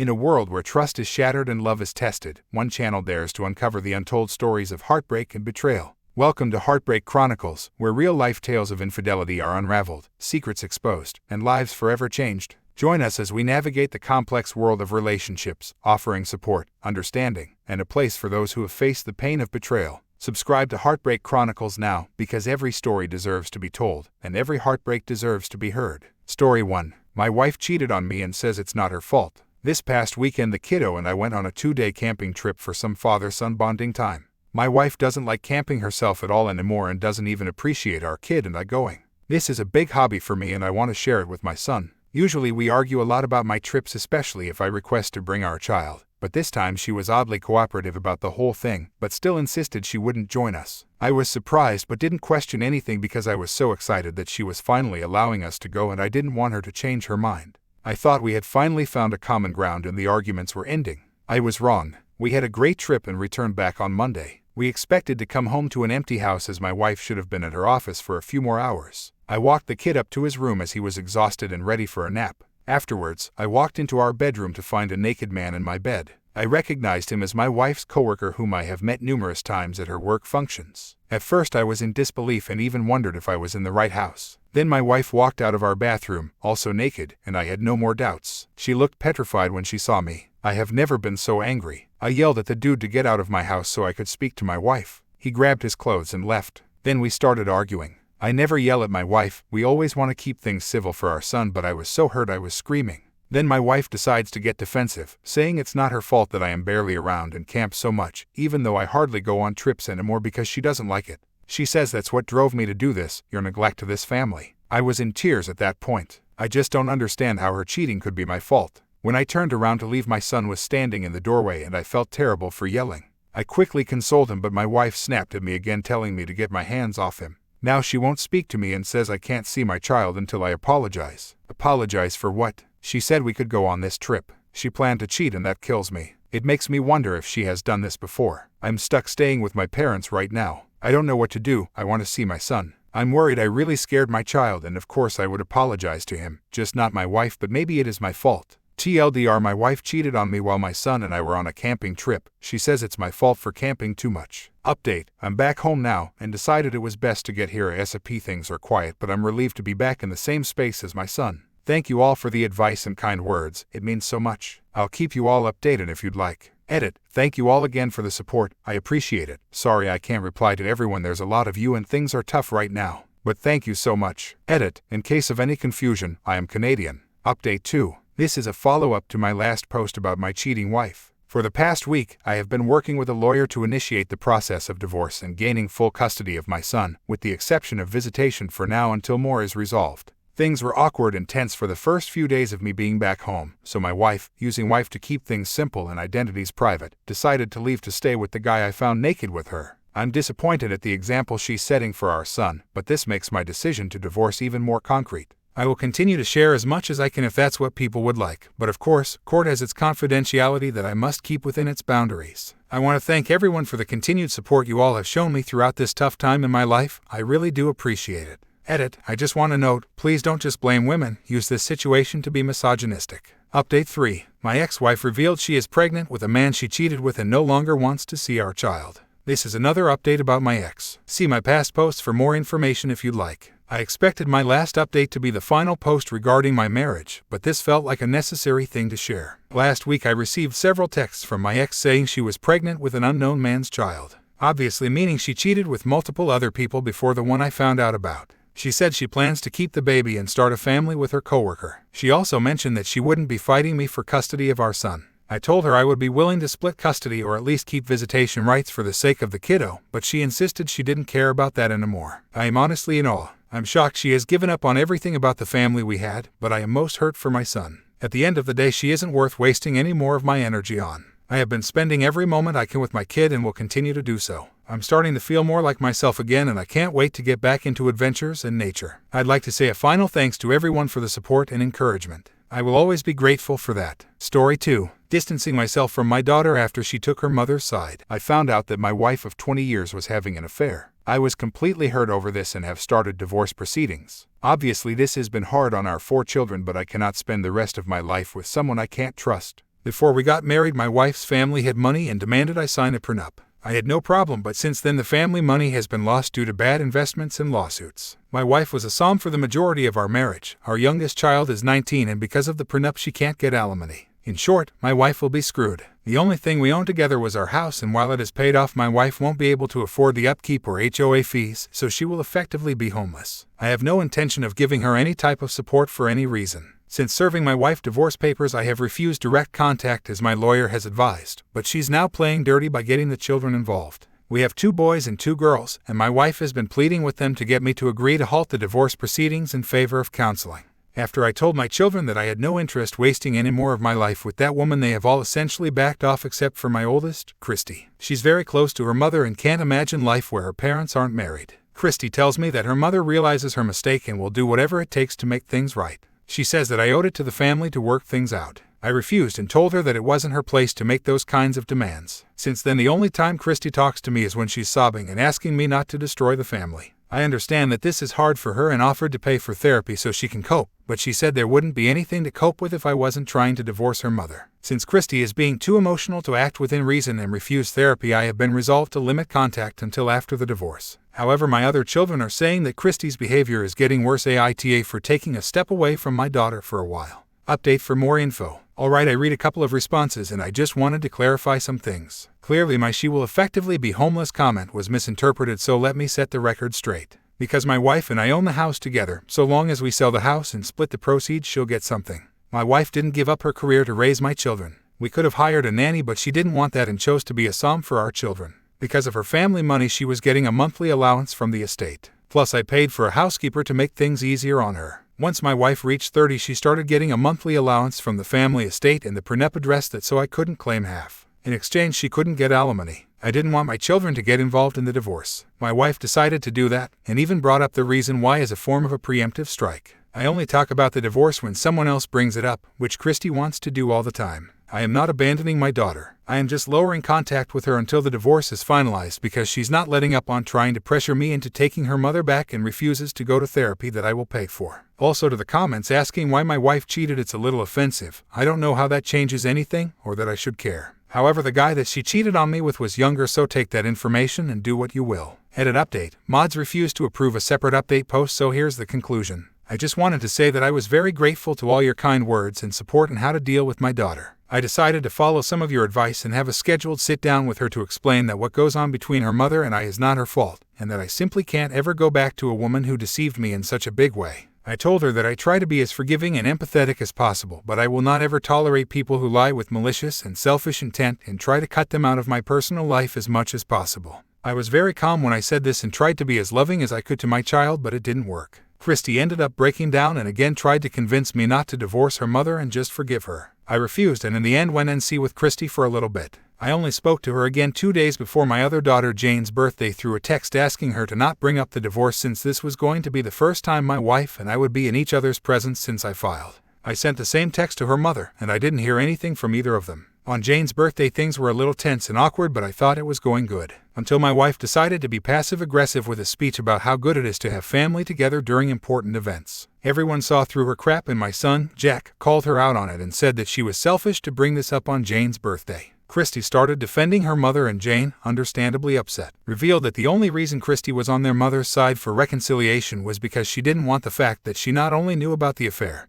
In a world where trust is shattered and love is tested, one channel dares to uncover the untold stories of heartbreak and betrayal. Welcome to Heartbreak Chronicles, where real-life tales of infidelity are unraveled, secrets exposed, and lives forever changed. Join us as we navigate the complex world of relationships, offering support, understanding, and a place for those who have faced the pain of betrayal. Subscribe to Heartbreak Chronicles now, because every story deserves to be told, and every heartbreak deserves to be heard. Story 1. My wife cheated on me and says it's not her fault. This past weekend the kiddo and I went on a 2-day camping trip for some father-son bonding time. My wife doesn't like camping herself at all anymore and doesn't even appreciate our kid and I going. This is a big hobby for me and I want to share it with my son. Usually we argue a lot about my trips, especially if I request to bring our child, but this time she was oddly cooperative about the whole thing, but still insisted she wouldn't join us. I was surprised but didn't question anything because I was so excited that she was finally allowing us to go and I didn't want her to change her mind. I thought we had finally found a common ground and the arguments were ending. I was wrong. We had a great trip and returned back on Monday. We expected to come home to an empty house as my wife should have been at her office for a few more hours. I walked the kid up to his room as he was exhausted and ready for a nap. Afterwards, I walked into our bedroom to find a naked man in my bed. I recognized him as my wife's coworker whom I have met numerous times at her work functions. At first I was in disbelief and even wondered if I was in the right house. Then my wife walked out of our bathroom, also naked, and I had no more doubts. She looked petrified when she saw me. I have never been so angry. I yelled at the dude to get out of my house so I could speak to my wife. He grabbed his clothes and left. Then we started arguing. I never yell at my wife, we always want to keep things civil for our son, but I was so hurt I was screaming. Then my wife decides to get defensive, saying it's not her fault that I am barely around and camp so much, even though I hardly go on trips anymore because she doesn't like it. She says that's what drove me to do this, your neglect to this family. I was in tears at that point. I just don't understand how her cheating could be my fault. When I turned around to leave, my son was standing in the doorway and I felt terrible for yelling. I quickly consoled him, but my wife snapped at me again, telling me to get my hands off him. Now she won't speak to me and says I can't see my child until I apologize. Apologize for what? She said we could go on this trip. She planned to cheat and that kills me. It makes me wonder if she has done this before. I'm stuck staying with my parents right now. I don't know what to do. I want to see my son. I'm worried I really scared my child and of course I would apologize to him, just not my wife, but maybe it is my fault. TLDR, my wife cheated on me while my son and I were on a camping trip. She says it's my fault for camping too much. Update, I'm back home now and decided it was best to get here ASAP. Things are quiet, but I'm relieved to be back in the same space as my son. Thank you all for the advice and kind words, it means so much. I'll keep you all updated if you'd like. Edit, thank you all again for the support, I appreciate it. Sorry I can't reply to everyone, there's a lot of you and things are tough right now. But thank you so much. Edit, in case of any confusion, I am Canadian. Update 2. This is a follow-up to my last post about my cheating wife. For the past week, I have been working with a lawyer to initiate the process of divorce and gaining full custody of my son, with the exception of visitation for now until more is resolved. Things were awkward and tense for the first few days of me being back home, so my wife, using wife to keep things simple and identities private, decided to leave to stay with the guy I found naked with her. I'm disappointed at the example she's setting for our son, but this makes my decision to divorce even more concrete. I will continue to share as much as I can if that's what people would like, but of course, court has its confidentiality that I must keep within its boundaries. I want to thank everyone for the continued support you all have shown me throughout this tough time in my life. I really do appreciate it. Edit, I just want to note, please don't just blame women, use this situation to be misogynistic. Update 3. My ex-wife revealed she is pregnant with a man she cheated with and no longer wants to see our child. This is another update about my ex. See my past posts for more information if you'd like. I expected my last update to be the final post regarding my marriage, but this felt like a necessary thing to share. Last week I received several texts from my ex saying she was pregnant with an unknown man's child, obviously meaning she cheated with multiple other people before the one I found out about. She said she plans to keep the baby and start a family with her coworker. She also mentioned that she wouldn't be fighting me for custody of our son. I told her I would be willing to split custody or at least keep visitation rights for the sake of the kiddo, but she insisted she didn't care about that anymore. I am honestly in awe. I'm shocked she has given up on everything about the family we had, but I am most hurt for my son. At the end of the day, she isn't worth wasting any more of my energy on. I have been spending every moment I can with my kid and will continue to do so. I'm starting to feel more like myself again and I can't wait to get back into adventures and nature. I'd like to say a final thanks to everyone for the support and encouragement. I will always be grateful for that. Story 2. Distancing myself from my daughter after she took her mother's side. I found out that my wife of 20 years was having an affair. I was completely hurt over this and have started divorce proceedings. Obviously this has been hard on our 4 children, but I cannot spend the rest of my life with someone I can't trust. Before we got married, my wife's family had money and demanded I sign a prenup. I had no problem, but since then the family money has been lost due to bad investments and lawsuits. My wife was a psalm for the majority of our marriage. Our youngest child is 19, and because of the prenup she can't get alimony. In short, my wife will be screwed. The only thing we own together was our house, and while it is paid off, my wife won't be able to afford the upkeep or HOA fees, so she will effectively be homeless. I have no intention of giving her any type of support for any reason. Since serving my wife divorce papers, I have refused direct contact as my lawyer has advised, but she's now playing dirty by getting the children involved. We have 2 boys and 2 girls, and my wife has been pleading with them to get me to agree to halt the divorce proceedings in favor of counseling. After I told my children that I had no interest wasting any more of my life with that woman, they have all essentially backed off except for my oldest, Christy. She's very close to her mother and can't imagine life where her parents aren't married. Christy tells me that her mother realizes her mistake and will do whatever it takes to make things right. She says that I owed it to the family to work things out. I refused and told her that it wasn't her place to make those kinds of demands. Since then, the only time Christy talks to me is when she's sobbing and asking me not to destroy the family. I understand that this is hard for her and offered to pay for therapy so she can cope, but she said there wouldn't be anything to cope with if I wasn't trying to divorce her mother. Since Christy is being too emotional to act within reason and refuse therapy, I have been resolved to limit contact until after the divorce. However, my other children are saying that Christy's behavior is getting worse, AITA for taking a step away from my daughter for a while. Update for more info. Alright, I read a couple of responses and I just wanted to clarify some things. Clearly my "she will effectively be homeless" comment was misinterpreted, so let me set the record straight. Because my wife and I own the house together, so long as we sell the house and split the proceeds, she'll get something. My wife didn't give up her career to raise my children. We could have hired a nanny, but she didn't want that and chose to be a psalm for our children. Because of her family money, she was getting a monthly allowance from the estate. Plus, I paid for a housekeeper to make things easier on her. Once my wife reached 30, she started getting a monthly allowance from the family estate, and the prenup addressed that so I couldn't claim half. In exchange, she couldn't get alimony. I didn't want my children to get involved in the divorce. My wife decided to do that, and even brought up the reason why as a form of a preemptive strike. I only talk about the divorce when someone else brings it up, which Christy wants to do all the time. I am not abandoning my daughter. I am just lowering contact with her until the divorce is finalized, because she's not letting up on trying to pressure me into taking her mother back and refuses to go to therapy that I will pay for. Also, to the comments asking why my wife cheated, it's a little offensive. I don't know how that changes anything, or that I should care. However, the guy that she cheated on me with was younger, so take that information and do what you will. Edit update. Mods refused to approve a separate update post, so here's the conclusion. I just wanted to say that I was very grateful to all your kind words and support on how to deal with my daughter. I decided to follow some of your advice and have a scheduled sit-down with her to explain that what goes on between her mother and I is not her fault, and that I simply can't ever go back to a woman who deceived me in such a big way. I told her that I try to be as forgiving and empathetic as possible, but I will not ever tolerate people who lie with malicious and selfish intent, and try to cut them out of my personal life as much as possible. I was very calm when I said this and tried to be as loving as I could to my child, but it didn't work. Christy ended up breaking down and again tried to convince me not to divorce her mother and just forgive her. I refused and in the end went NC with Christy for a little bit. I only spoke to her again 2 days before my other daughter Jane's birthday through a text asking her to not bring up the divorce, since this was going to be the first time my wife and I would be in each other's presence since I filed. I sent the same text to her mother, and I didn't hear anything from either of them. On Jane's birthday things were a little tense and awkward, but I thought it was going good. Until my wife decided to be passive-aggressive with a speech about how good it is to have family together during important events. Everyone saw through her crap, and my son, Jack, called her out on it and said that she was selfish to bring this up on Jane's birthday. Christy started defending her mother, and Jane, understandably upset, revealed that the only reason Christy was on their mother's side for reconciliation was because she didn't want the fact that she not only knew about the affair,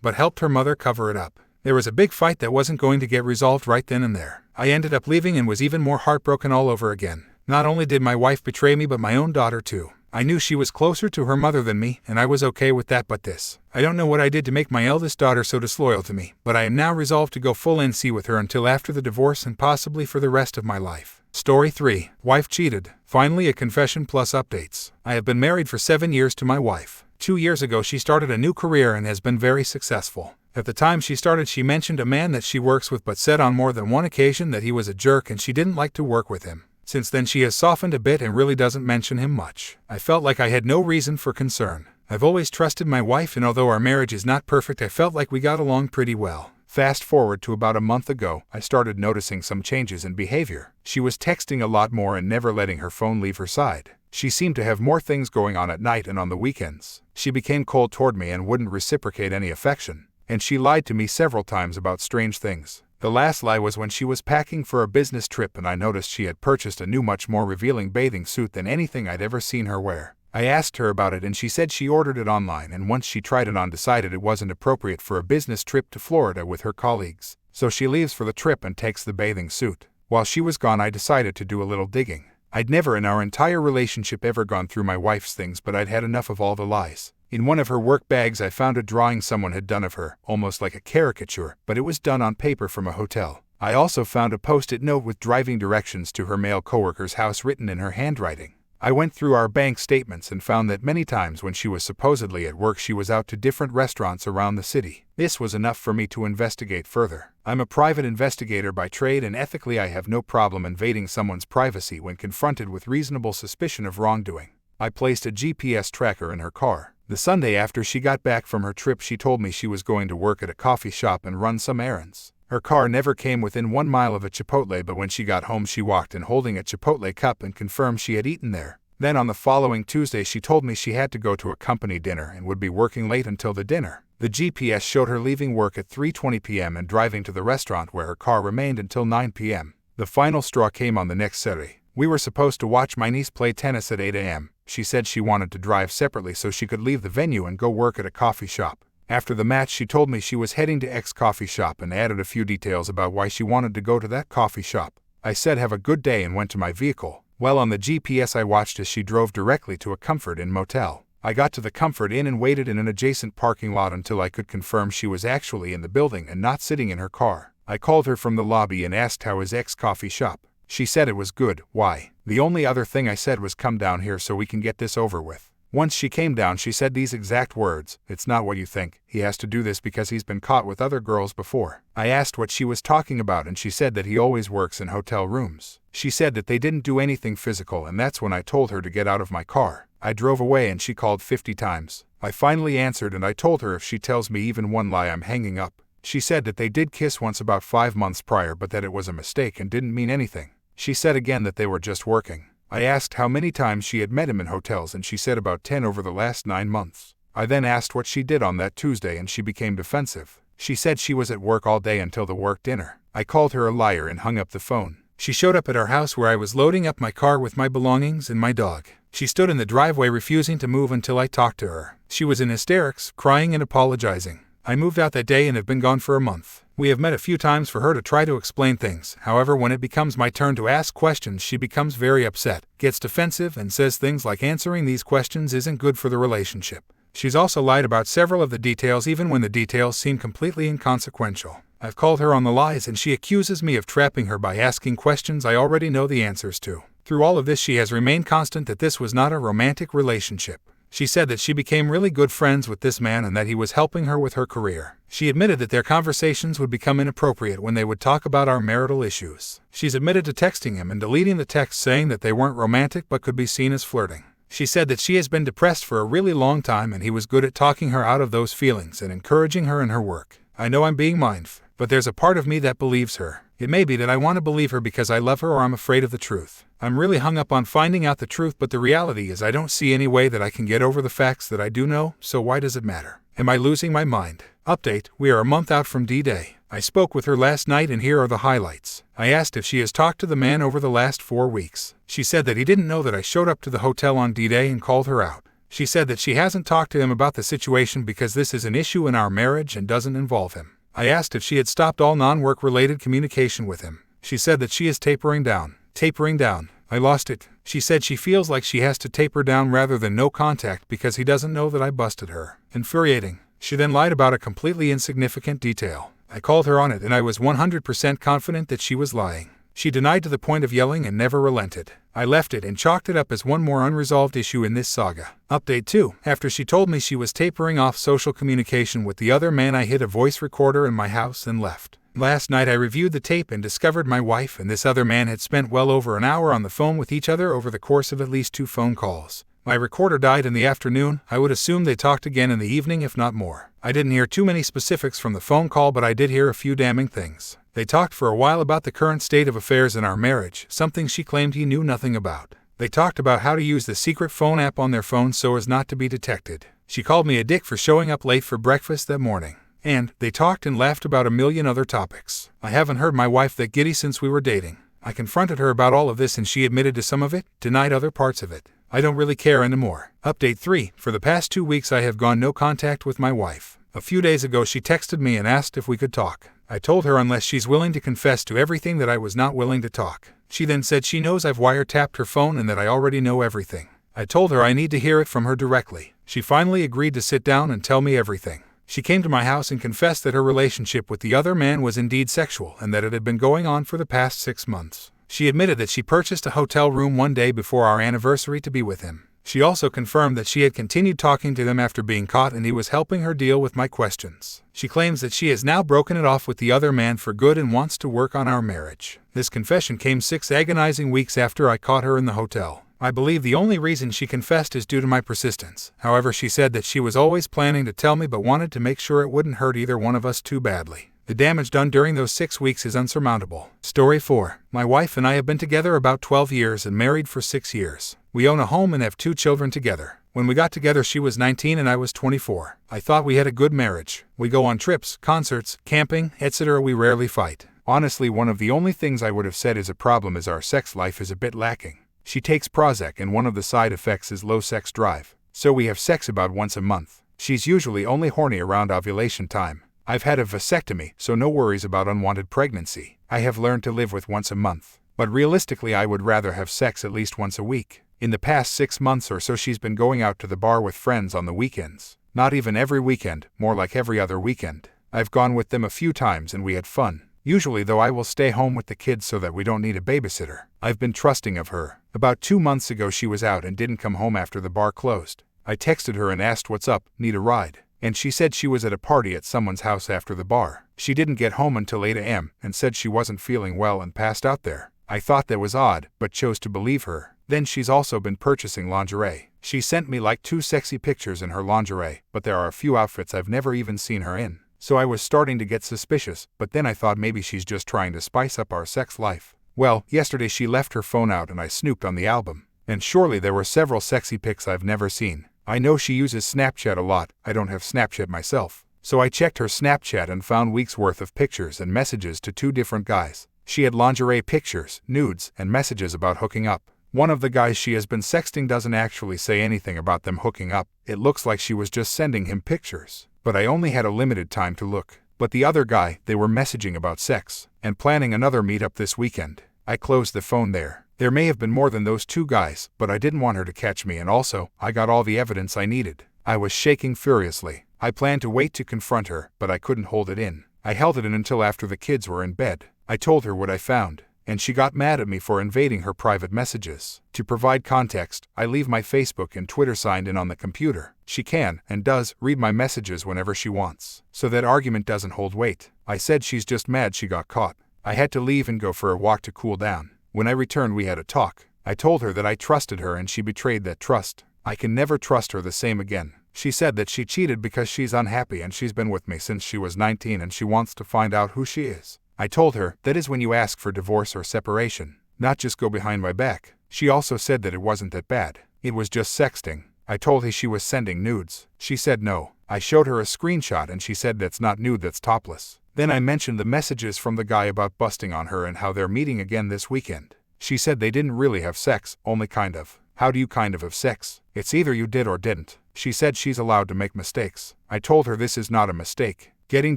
but helped her mother cover it up. There was a big fight that wasn't going to get resolved right then and there. I ended up leaving and was even more heartbroken all over again. Not only did my wife betray me, but my own daughter too. I knew she was closer to her mother than me, and I was okay with that, but this. I don't know what I did to make my eldest daughter so disloyal to me, but I am now resolved to go full NC with her until after the divorce and possibly for the rest of my life. Story 3. Wife cheated. Finally a confession plus updates. I have been married for 7 years to my wife. 2 years ago she started a new career and has been very successful. At the time she started, she mentioned a man that she works with, but said on more than one occasion that he was a jerk and she didn't like to work with him. Since then she has softened a bit and really doesn't mention him much. I felt like I had no reason for concern. I've always trusted my wife, and although our marriage is not perfect, I felt like we got along pretty well. Fast forward to about a month ago, I started noticing some changes in behavior. She was texting a lot more and never letting her phone leave her side. She seemed to have more things going on at night and on the weekends. She became cold toward me and wouldn't reciprocate any affection. And she lied to me several times about strange things. The last lie was when she was packing for a business trip and I noticed she had purchased a new much more revealing bathing suit than anything I'd ever seen her wear. I asked her about it and she said she ordered it online and once she tried it on decided it wasn't appropriate for a business trip to Florida with her colleagues. So she leaves for the trip and takes the bathing suit. While she was gone I decided to do a little digging. I'd never in our entire relationship ever gone through my wife's things, but I'd had enough of all the lies. In one of her work bags I found a drawing someone had done of her, almost like a caricature, but it was done on paper from a hotel. I also found a post-it note with driving directions to her male coworker's house written in her handwriting. I went through our bank statements and found that many times when she was supposedly at work she was out to different restaurants around the city. This was enough for me to investigate further. I'm a private investigator by trade and ethically I have no problem invading someone's privacy when confronted with reasonable suspicion of wrongdoing. I placed a GPS tracker in her car. The Sunday after she got back from her trip she told me she was going to work at a coffee shop and run some errands. Her car never came within 1 mile of a Chipotle, but when she got home she walked in holding a Chipotle cup and confirmed she had eaten there. Then on the following Tuesday she told me she had to go to a company dinner and would be working late until the dinner. The GPS showed her leaving work at 3:20 p.m. and driving to the restaurant where her car remained until 9 p.m. The final straw came on the next Saturday. We were supposed to watch my niece play tennis at 8 a.m. She said she wanted to drive separately so she could leave the venue and go work at a coffee shop. After the match she told me she was heading to X coffee shop and added a few details about why she wanted to go to that coffee shop. I said have a good day and went to my vehicle. Well, on the GPS I watched as she drove directly to a Comfort Inn motel. I got to the Comfort Inn and waited in an adjacent parking lot until I could confirm she was actually in the building and not sitting in her car. I called her from the lobby and asked how is X coffee shop. She said it was good. Why? The only other thing I said was come down here so we can get this over with. Once she came down she said these exact words, "It's not what you think. He has to do this because he's been caught with other girls before." I asked what she was talking about and she said that he always works in hotel rooms. She said that they didn't do anything physical and that's when I told her to get out of my car. I drove away and she called 50 times. I finally answered and I told her if she tells me even one lie I'm hanging up. She said that they did kiss once about 5 months prior but that it was a mistake and didn't mean anything. She said again that they were just working. I asked how many times she had met him in hotels and she said about 10 over the last 9 months. I then asked what she did on that Tuesday and she became defensive. She said she was at work all day until the work dinner. I called her a liar and hung up the phone. She showed up at our house where I was loading up my car with my belongings and my dog. She stood in the driveway refusing to move until I talked to her. She was in hysterics, crying and apologizing. I moved out that day and have been gone for a month. We have met a few times for her to try to explain things. However, when it becomes my turn to ask questions, she becomes very upset, gets defensive, and says things like answering these questions isn't good for the relationship. She's also lied about several of the details even when the details seem completely inconsequential. I've called her on the lies and she accuses me of trapping her by asking questions I already know the answers to. Through all of this she has remained constant that this was not a romantic relationship. She said that she became really good friends with this man and that he was helping her with her career. She admitted that their conversations would become inappropriate when they would talk about our marital issues. She's admitted to texting him and deleting the text saying that they weren't romantic but could be seen as flirting. She said that she has been depressed for a really long time and he was good at talking her out of those feelings and encouraging her in her work. I know I'm being mindful, but there's a part of me that believes her. It may be that I want to believe her because I love her or I'm afraid of the truth. I'm really hung up on finding out the truth, but the reality is I don't see any way that I can get over the facts that I do know, so why does it matter? Am I losing my mind? Update: we are a month out from D-Day. I spoke with her last night and here are the highlights. I asked if she has talked to the man over the last 4 weeks. She said that he didn't know that I showed up to the hotel on D-Day and called her out. She said that she hasn't talked to him about the situation because this is an issue in our marriage and doesn't involve him. I asked if she had stopped all non-work related communication with him. She said that she is tapering down. Tapering down. I lost it. She said she feels like she has to taper down rather than no contact because he doesn't know that I busted her. Infuriating. She then lied about a completely insignificant detail. I called her on it and I was 100% confident that she was lying. She denied to the point of yelling and never relented. I left it and chalked it up as one more unresolved issue in this saga. Update 2. After she told me she was tapering off social communication with the other man, I hid a voice recorder in my house and left. Last night I reviewed the tape and discovered my wife and this other man had spent well over an hour on the phone with each other over the course of at least 2 phone calls. My recorder died in the afternoon. I would assume they talked again in the evening if not more. I didn't hear too many specifics from the phone call, but I did hear a few damning things. They talked for a while about the current state of affairs in our marriage, something she claimed he knew nothing about. They talked about how to use the secret phone app on their phones so as not to be detected. She called me a dick for showing up late for breakfast that morning. And they talked and laughed about a million other topics. I haven't heard my wife that giddy since we were dating. I confronted her about all of this and she admitted to some of it, denied other parts of it. I don't really care anymore. Update 3. For the past 2 weeks I have gone no contact with my wife. A few days ago she texted me and asked if we could talk. I told her unless she's willing to confess to everything that I was not willing to talk. She then said she knows I've wiretapped her phone and that I already know everything. I told her I need to hear it from her directly. She finally agreed to sit down and tell me everything. She came to my house and confessed that her relationship with the other man was indeed sexual and that it had been going on for the past 6 months. She admitted that she purchased a hotel room one day before our anniversary to be with him. She also confirmed that she had continued talking to him after being caught and he was helping her deal with my questions. She claims that she has now broken it off with the other man for good and wants to work on our marriage. This confession came 6 agonizing weeks after I caught her in the hotel. I believe the only reason she confessed is due to my persistence. However, she said that she was always planning to tell me but wanted to make sure it wouldn't hurt either one of us too badly. The damage done during those 6 weeks is unsurmountable. Story 4. My wife and I have been together about 12 years and married for 6 years. We own a home and have 2 children together. When we got together she was 19 and I was 24. I thought we had a good marriage. We go on trips, concerts, camping, etc. We rarely fight. Honestly, one of the only things I would have said is a problem is our sex life is a bit lacking. She takes Prozac and one of the side effects is low sex drive. So we have sex about once a month. She's usually only horny around ovulation time. I've had a vasectomy, so no worries about unwanted pregnancy. I have learned to live with once a month. But realistically I would rather have sex at least once a week. In the past 6 months or so she's been going out to the bar with friends on the weekends. Not even every weekend, more like every other weekend. I've gone with them a few times and we had fun. Usually though I will stay home with the kids so that we don't need a babysitter. I've been trusting of her. About 2 months ago she was out and didn't come home after the bar closed. I texted her and asked what's up, need a ride? And she said she was at a party at someone's house after the bar. She didn't get home until 8 a.m. and said she wasn't feeling well and passed out there. I thought that was odd, but chose to believe her. Then she's also been purchasing lingerie. She sent me like 2 sexy pictures in her lingerie, but there are a few outfits I've never even seen her in. So I was starting to get suspicious, but then I thought maybe she's just trying to spice up our sex life. Well, yesterday she left her phone out and I snooped on the album. And surely there were several sexy pics I've never seen. I know she uses Snapchat a lot. I don't have Snapchat myself. So I checked her Snapchat and found weeks worth of pictures and messages to 2 different guys. She had lingerie pictures, nudes, and messages about hooking up. One of the guys she has been sexting doesn't actually say anything about them hooking up. It looks like she was just sending him pictures. But I only had a limited time to look. But the other guy, they were messaging about sex and planning another meetup this weekend. I closed the phone there. There may have been more than those 2 guys, but I didn't want her to catch me and also, I got all the evidence I needed. I was shaking furiously. I planned to wait to confront her, but I couldn't hold it in. I held it in until after the kids were in bed. I told her what I found, and she got mad at me for invading her private messages. To provide context, I leave my Facebook and Twitter signed in on the computer. She can, and does, read my messages whenever she wants. So that argument doesn't hold weight. I said she's just mad she got caught. I had to leave and go for a walk to cool down. When I returned we had a talk. I told her that I trusted her and she betrayed that trust. I can never trust her the same again. She said that she cheated because she's unhappy and she's been with me since she was 19 and she wants to find out who she is. I told her, that is when you ask for divorce or separation, not just go behind my back. She also said that it wasn't that bad. It was just sexting. I told her she was sending nudes. She said no. I showed her a screenshot and she said that's not nude, that's topless. Then I mentioned the messages from the guy about busting on her and how they're meeting again this weekend. She said they didn't really have sex, only kind of. How do you kind of have sex? It's either you did or didn't. She said she's allowed to make mistakes. I told her this is not a mistake. Getting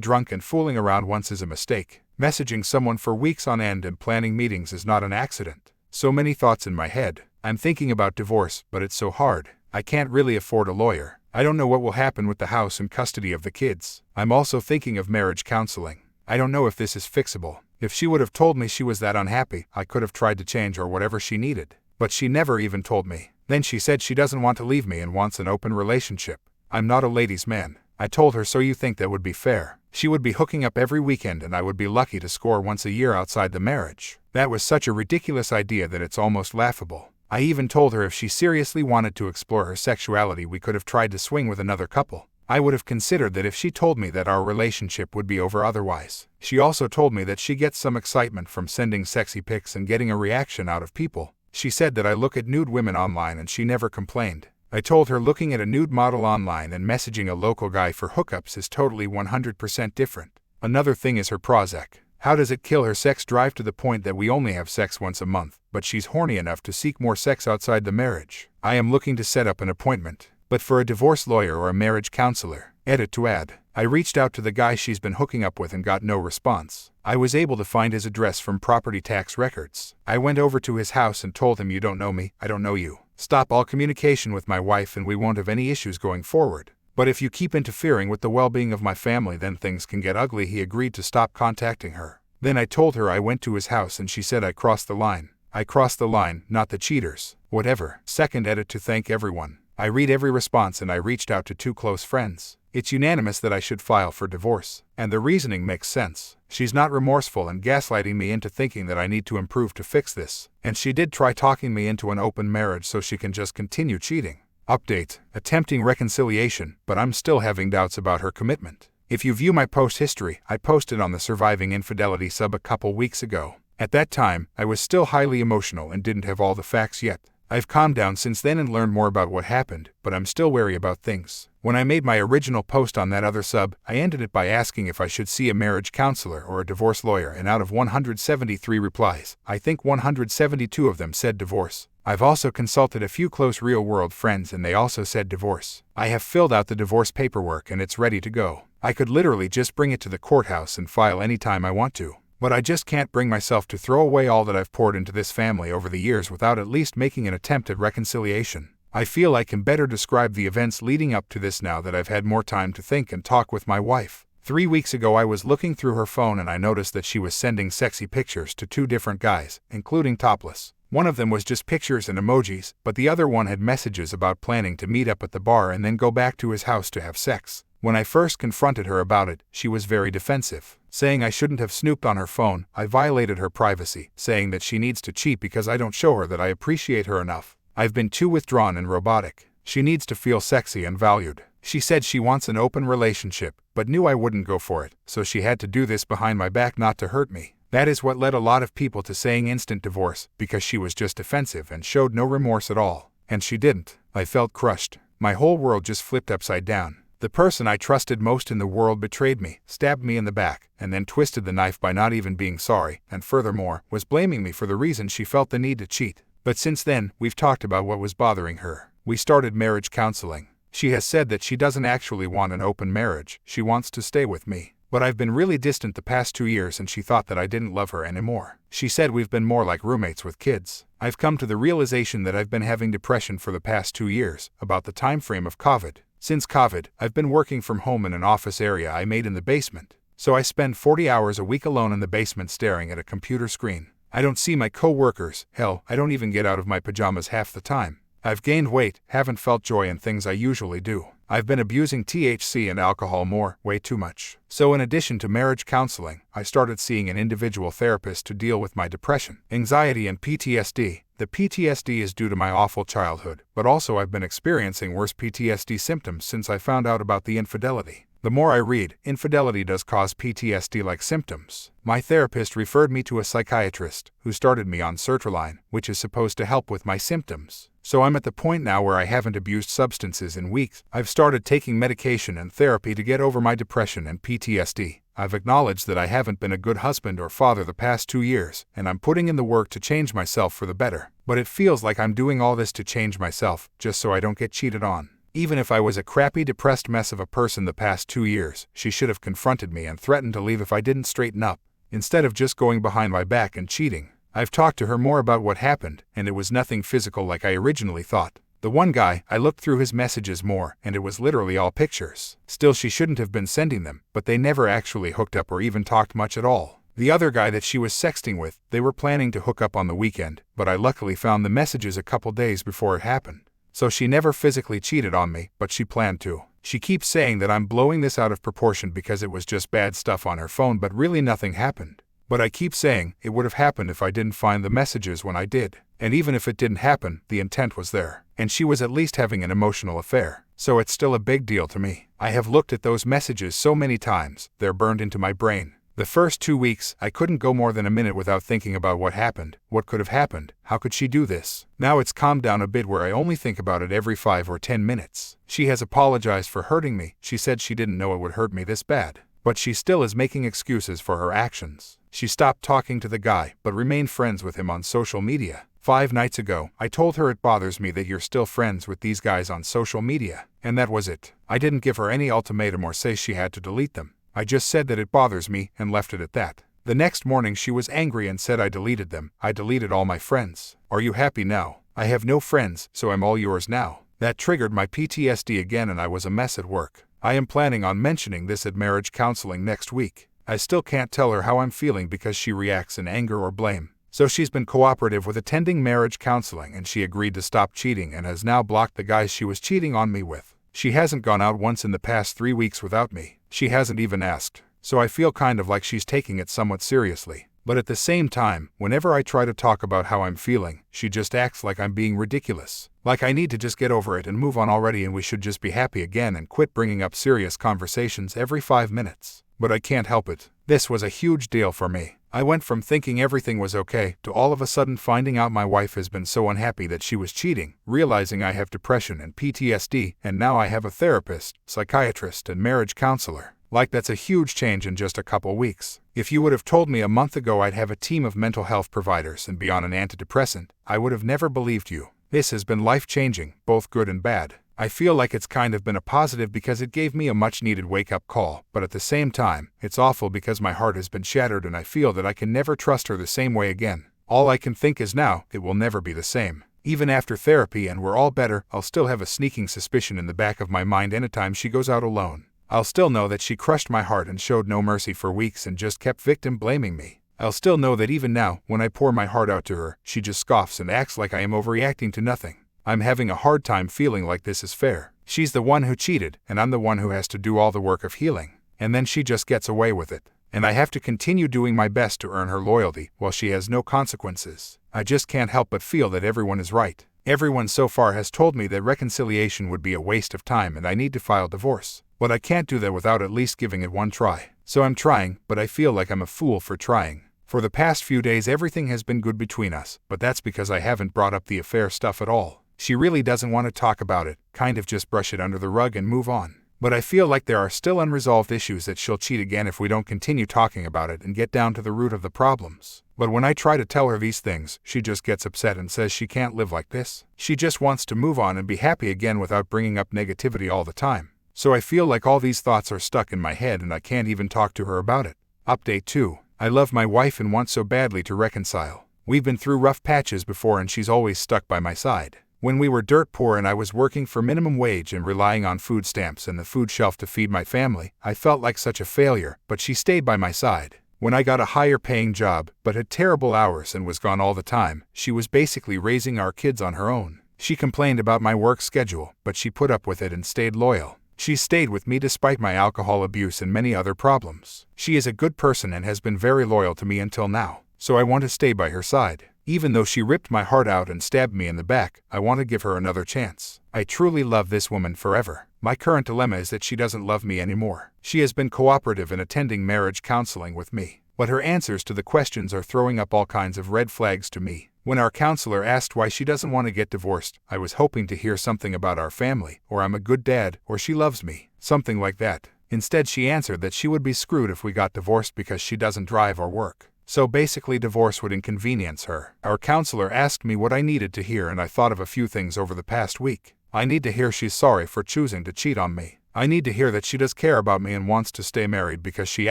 drunk and fooling around once is a mistake. Messaging someone for weeks on end and planning meetings is not an accident. So many thoughts in my head. I'm thinking about divorce, but it's so hard. I can't really afford a lawyer. I don't know what will happen with the house and custody of the kids. I'm also thinking of marriage counseling. I don't know if this is fixable. If she would have told me she was that unhappy, I could have tried to change or whatever she needed. But she never even told me. Then she said she doesn't want to leave me and wants an open relationship. I'm not a ladies' man. I told her, so you think that would be fair? She would be hooking up every weekend and I would be lucky to score once a year outside the marriage. That was such a ridiculous idea that it's almost laughable. I even told her if she seriously wanted to explore her sexuality we could have tried to swing with another couple. I would have considered that if she told me that our relationship would be over otherwise. She also told me that she gets some excitement from sending sexy pics and getting a reaction out of people. She said that I look at nude women online and she never complained. I told her looking at a nude model online and messaging a local guy for hookups is totally 100% different. Another thing is her Prozac. How does it kill her sex drive to the point that we only have sex once a month, but she's horny enough to seek more sex outside the marriage? I am looking to set up an appointment, but for a divorce lawyer or a marriage counselor. Edit to add. I reached out to the guy she's been hooking up with and got no response. I was able to find his address from property tax records. I went over to his house and told him, "You don't know me, I don't know you. Stop all communication with my wife and we won't have any issues going forward. But if you keep interfering with the well-being of my family, then things can get ugly." He agreed to stop contacting her. Then I told her I went to his house and she said I crossed the line. I crossed the line, not the cheaters. Whatever. Second edit to thank everyone. I read every response and I reached out to 2 close friends. It's unanimous that I should file for divorce. And the reasoning makes sense. She's not remorseful and gaslighting me into thinking that I need to improve to fix this. And she did try talking me into an open marriage so she can just continue cheating. Update. Attempting reconciliation, but I'm still having doubts about her commitment. If you view my post history, I posted on the Surviving Infidelity sub a couple weeks ago. At that time, I was still highly emotional and didn't have all the facts yet. I've calmed down since then and learned more about what happened, but I'm still wary about things. When I made my original post on that other sub, I ended it by asking if I should see a marriage counselor or a divorce lawyer, and out of 173 replies, I think 172 of them said divorce. I've also consulted a few close real-world friends and they also said divorce. I have filled out the divorce paperwork and it's ready to go. I could literally just bring it to the courthouse and file anytime I want to. But I just can't bring myself to throw away all that I've poured into this family over the years without at least making an attempt at reconciliation. I feel I can better describe the events leading up to this now that I've had more time to think and talk with my wife. 3 weeks ago I was looking through her phone and I noticed that she was sending sexy pictures to 2 different guys, including topless. One of them was just pictures and emojis, but the other one had messages about planning to meet up at the bar and then go back to his house to have sex. When I first confronted her about it, she was very defensive, saying I shouldn't have snooped on her phone. I violated her privacy, saying that she needs to cheat because I don't show her that I appreciate her enough. I've been too withdrawn and robotic. She needs to feel sexy and valued. She said she wants an open relationship, but knew I wouldn't go for it, so she had to do this behind my back not to hurt me. That is what led a lot of people to saying instant divorce, because she was just defensive and showed no remorse at all. And she didn't. I felt crushed. My whole world just flipped upside down. The person I trusted most in the world betrayed me, stabbed me in the back, and then twisted the knife by not even being sorry, and furthermore, was blaming me for the reason she felt the need to cheat. But since then, we've talked about what was bothering her. We started marriage counseling. She has said that she doesn't actually want an open marriage, she wants to stay with me. But I've been really distant the past 2 years and she thought that I didn't love her anymore. She said we've been more like roommates with kids. I've come to the realization that I've been having depression for the past 2 years, about the time frame of COVID. Since COVID, I've been working from home in an office area I made in the basement. So I spend 40 hours a week alone in the basement staring at a computer screen. I don't see my co-workers, hell, I don't even get out of my pajamas half the time. I've gained weight, haven't felt joy in things I usually do. I've been abusing THC and alcohol more, way too much. So in addition to marriage counseling, I started seeing an individual therapist to deal with my depression, anxiety and PTSD. The PTSD is due to my awful childhood, but also I've been experiencing worse PTSD symptoms since I found out about the infidelity. The more I read, infidelity does cause PTSD-like symptoms. My therapist referred me to a psychiatrist, who started me on sertraline, which is supposed to help with my symptoms. So I'm at the point now where I haven't abused substances in weeks. I've started taking medication and therapy to get over my depression and PTSD. I've acknowledged that I haven't been a good husband or father the past 2 years, and I'm putting in the work to change myself for the better. But it feels like I'm doing all this to change myself, just so I don't get cheated on. Even if I was a crappy, depressed mess of a person the past 2 years, she should have confronted me and threatened to leave if I didn't straighten up, instead of just going behind my back and cheating. I've talked to her more about what happened, and it was nothing physical like I originally thought. The one guy, I looked through his messages more, and it was literally all pictures. Still, she shouldn't have been sending them, but they never actually hooked up or even talked much at all. The other guy that she was sexting with, they were planning to hook up on the weekend, but I luckily found the messages a couple days before it happened. So she never physically cheated on me, but she planned to. She keeps saying that I'm blowing this out of proportion because it was just bad stuff on her phone, but really nothing happened. But I keep saying it would have happened if I didn't find the messages when I did. And even if it didn't happen, the intent was there. And she was at least having an emotional affair. So it's still a big deal to me. I have looked at those messages so many times, they're burned into my brain. The first 2 weeks, I couldn't go more than a minute without thinking about what happened, what could have happened, how could she do this. Now it's calmed down a bit where I only think about it every 5 or 10 minutes. She has apologized for hurting me. She said she didn't know it would hurt me this bad. But she still is making excuses for her actions. She stopped talking to the guy, but remained friends with him on social media. 5 nights ago, I told her it bothers me that you're still friends with these guys on social media. And that was it. I didn't give her any ultimatum or say she had to delete them. I just said that it bothers me and left it at that. The next morning she was angry and said I deleted them. I deleted all my friends. Are you happy now? I have no friends, so I'm all yours now. That triggered my PTSD again and I was a mess at work. I am planning on mentioning this at marriage counseling next week. I still can't tell her how I'm feeling because she reacts in anger or blame. So she's been cooperative with attending marriage counseling and she agreed to stop cheating and has now blocked the guys she was cheating on me with. She hasn't gone out once in the past 3 weeks without me. She hasn't even asked. So I feel kind of like she's taking it somewhat seriously. But at the same time, whenever I try to talk about how I'm feeling, she just acts like I'm being ridiculous. Like I need to just get over it and move on already and we should just be happy again and quit bringing up serious conversations every 5 minutes. But I can't help it. This was a huge deal for me. I went from thinking everything was okay to all of a sudden finding out my wife has been so unhappy that she was cheating, realizing I have depression and PTSD, and now I have a therapist, psychiatrist, and marriage counselor. Like that's a huge change in just a couple weeks. If you would have told me a month ago I'd have a team of mental health providers and be on an antidepressant, I would have never believed you. This has been life-changing, both good and bad. I feel like it's kind of been a positive because it gave me a much-needed wake-up call, but at the same time, it's awful because my heart has been shattered and I feel that I can never trust her the same way again. All I can think is now, it will never be the same. Even after therapy and we're all better, I'll still have a sneaking suspicion in the back of my mind anytime she goes out alone. I'll still know that she crushed my heart and showed no mercy for weeks and just kept victim blaming me. I'll still know that even now, when I pour my heart out to her, she just scoffs and acts like I am overreacting to nothing. I'm having a hard time feeling like this is fair. She's the one who cheated, and I'm the one who has to do all the work of healing. And then she just gets away with it. And I have to continue doing my best to earn her loyalty, while she has no consequences. I just can't help but feel that everyone is right. Everyone so far has told me that reconciliation would be a waste of time and I need to file divorce. But I can't do that without at least giving it one try. So I'm trying, but I feel like I'm a fool for trying. For the past few days everything has been good between us, but that's because I haven't brought up the affair stuff at all. She really doesn't want to talk about it, kind of just brush it under the rug and move on. But I feel like there are still unresolved issues that she'll cheat again if we don't continue talking about it and get down to the root of the problems. But when I try to tell her these things, she just gets upset and says she can't live like this. She just wants to move on and be happy again without bringing up negativity all the time. So I feel like all these thoughts are stuck in my head and I can't even talk to her about it. Update 2. I love my wife and want so badly to reconcile. We've been through rough patches before and she's always stuck by my side. When we were dirt poor and I was working for minimum wage and relying on food stamps and the food shelf to feed my family, I felt like such a failure, but she stayed by my side. When I got a higher paying job, but had terrible hours and was gone all the time, she was basically raising our kids on her own. She complained about my work schedule, but she put up with it and stayed loyal. She stayed with me despite my alcohol abuse and many other problems. She is a good person and has been very loyal to me until now, so I want to stay by her side. Even though she ripped my heart out and stabbed me in the back, I want to give her another chance. I truly love this woman forever. My current dilemma is that she doesn't love me anymore. She has been cooperative in attending marriage counseling with me, but her answers to the questions are throwing up all kinds of red flags to me. When our counselor asked why she doesn't want to get divorced, I was hoping to hear something about our family, or I'm a good dad, or she loves me, something like that. Instead, she answered that she would be screwed if we got divorced because she doesn't drive or work. So basically divorce would inconvenience her. Our counselor asked me what I needed to hear and I thought of a few things over the past week. I need to hear she's sorry for choosing to cheat on me. I need to hear that she does care about me and wants to stay married because she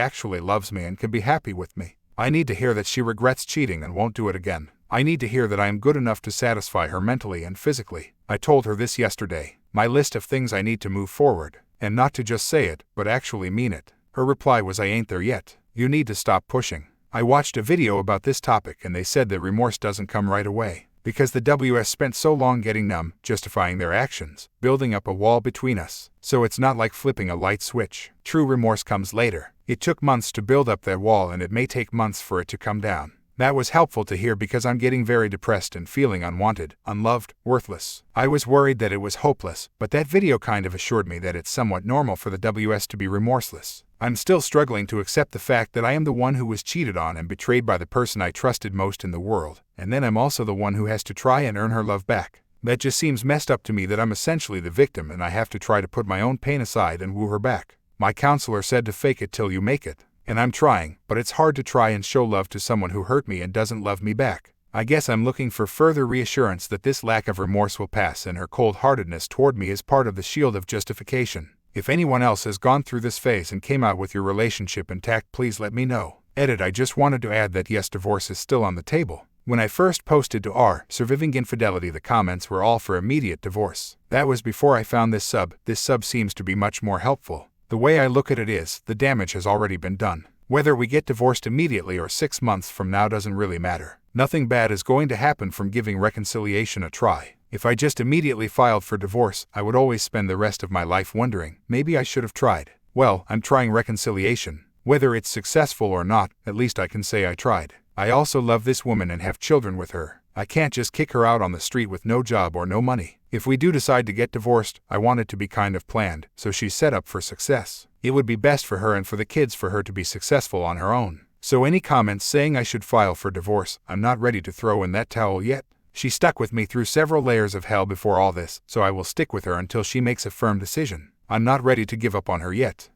actually loves me and can be happy with me. I need to hear that she regrets cheating and won't do it again. I need to hear that I am good enough to satisfy her mentally and physically. I told her this yesterday. My list of things I need to move forward. And not to just say it, but actually mean it. Her reply was, I ain't there yet. You need to stop pushing. I watched a video about this topic and they said that remorse doesn't come right away, because the WS spent so long getting numb, justifying their actions, building up a wall between us. So it's not like flipping a light switch. True remorse comes later. It took months to build up that wall and it may take months for it to come down. That was helpful to hear because I'm getting very depressed and feeling unwanted, unloved, worthless. I was worried that it was hopeless, but that video kind of assured me that it's somewhat normal for the WS to be remorseless. I'm still struggling to accept the fact that I am the one who was cheated on and betrayed by the person I trusted most in the world, and then I'm also the one who has to try and earn her love back. That just seems messed up to me that I'm essentially the victim and I have to try to put my own pain aside and woo her back. My counselor said to fake it till you make it. And I'm trying, but it's hard to try and show love to someone who hurt me and doesn't love me back. I guess I'm looking for further reassurance that this lack of remorse will pass and her cold-heartedness toward me is part of the shield of justification. If anyone else has gone through this phase and came out with your relationship intact, please let me know. Edit. I just wanted to add that yes, divorce is still on the table. When I first posted to r surviving infidelity, the comments were all for immediate divorce. That was before I found this sub. This sub seems to be much more helpful. The way I look at it is, the damage has already been done. Whether we get divorced immediately or 6 months from now doesn't really matter. Nothing bad is going to happen from giving reconciliation a try. If I just immediately filed for divorce, I would always spend the rest of my life wondering, maybe I should have tried. Well, I'm trying reconciliation. Whether it's successful or not, at least I can say I tried. I also love this woman and have children with her. I can't just kick her out on the street with no job or no money. If we do decide to get divorced, I want it to be kind of planned, so she's set up for success. It would be best for her and for the kids for her to be successful on her own. So any comments saying I should file for divorce, I'm not ready to throw in that towel yet. She stuck with me through several layers of hell before all this, so I will stick with her until she makes a firm decision. I'm not ready to give up on her yet.